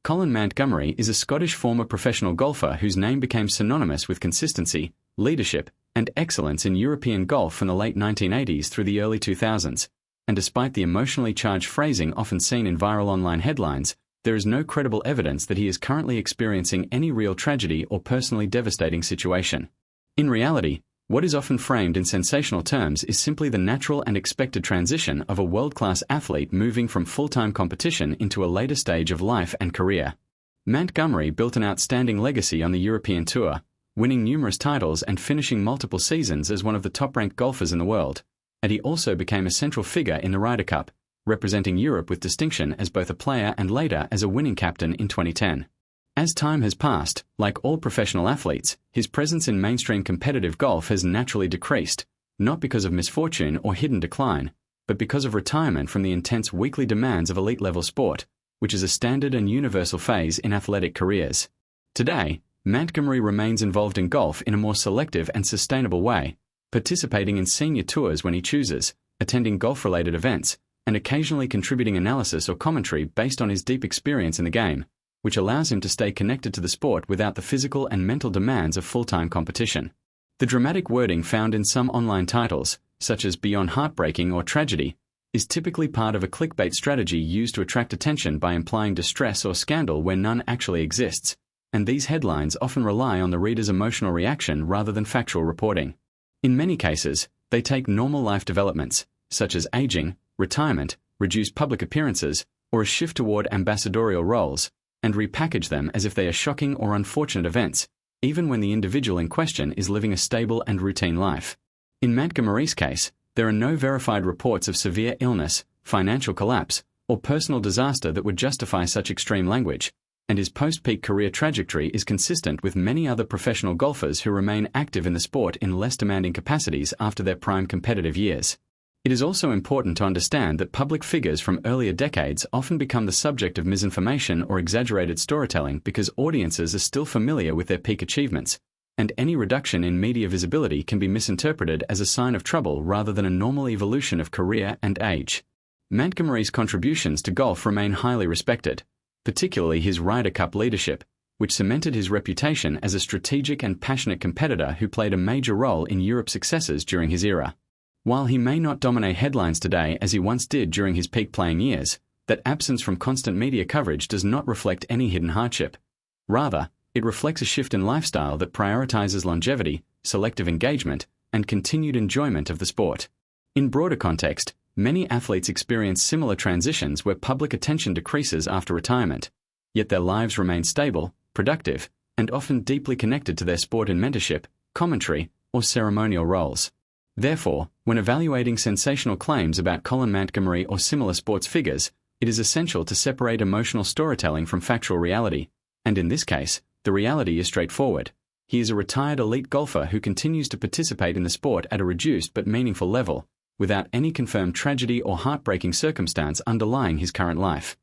Colin Montgomerie is a Scottish former professional golfer whose name became synonymous with consistency, leadership, and excellence in European golf from the late 1980s through the early 2000s, and despite the emotionally charged phrasing often seen in viral online headlines, there is no credible evidence that he is currently experiencing any real tragedy or personally devastating situation. In reality, what is often framed in sensational terms is simply the natural and expected transition of a world-class athlete moving from full-time competition into a later stage of life and career. Montgomerie built an outstanding legacy on the European Tour, winning numerous titles and finishing multiple seasons as one of the top-ranked golfers in the world, and he also became a central figure in the Ryder Cup, representing Europe with distinction as both a player and later as a winning captain in 2010. As time has passed, like all professional athletes, his presence in mainstream competitive golf has naturally decreased, not because of misfortune or hidden decline, but because of retirement from the intense weekly demands of elite-level sport, which is a standard and universal phase in athletic careers. Today, Montgomerie remains involved in golf in a more selective and sustainable way, participating in senior tours when he chooses, attending golf-related events, and occasionally contributing analysis or commentary based on his deep experience in the game, which allows him to stay connected to the sport without the physical and mental demands of full-time competition. The dramatic wording found in some online titles, such as Beyond Heartbreaking or Tragedy, is typically part of a clickbait strategy used to attract attention by implying distress or scandal where none actually exists, and these headlines often rely on the reader's emotional reaction rather than factual reporting. In many cases, they take normal life developments, such as aging, retirement, reduced public appearances, or a shift toward ambassadorial roles, and repackage them as if they are shocking or unfortunate events, even when the individual in question is living a stable and routine life. In Montgomerie's case, there are no verified reports of severe illness, financial collapse, or personal disaster that would justify such extreme language, and his post-peak career trajectory is consistent with many other professional golfers who remain active in the sport in less demanding capacities after their prime competitive years. It is also important to understand that public figures from earlier decades often become the subject of misinformation or exaggerated storytelling because audiences are still familiar with their peak achievements, and any reduction in media visibility can be misinterpreted as a sign of trouble rather than a normal evolution of career and age. Montgomerie's contributions to golf remain highly respected, particularly his Ryder Cup leadership, which cemented his reputation as a strategic and passionate competitor who played a major role in Europe's successes during his era. While he may not dominate headlines today as he once did during his peak playing years, that absence from constant media coverage does not reflect any hidden hardship. Rather, it reflects a shift in lifestyle that prioritizes longevity, selective engagement, and continued enjoyment of the sport. In broader context, many athletes experience similar transitions where public attention decreases after retirement, yet their lives remain stable, productive, and often deeply connected to their sport in mentorship, commentary, or ceremonial roles. Therefore, when evaluating sensational claims about Colin Montgomerie or similar sports figures, it is essential to separate emotional storytelling from factual reality, and in this case, the reality is straightforward. He is a retired elite golfer who continues to participate in the sport at a reduced but meaningful level, without any confirmed tragedy or heartbreaking circumstance underlying his current life.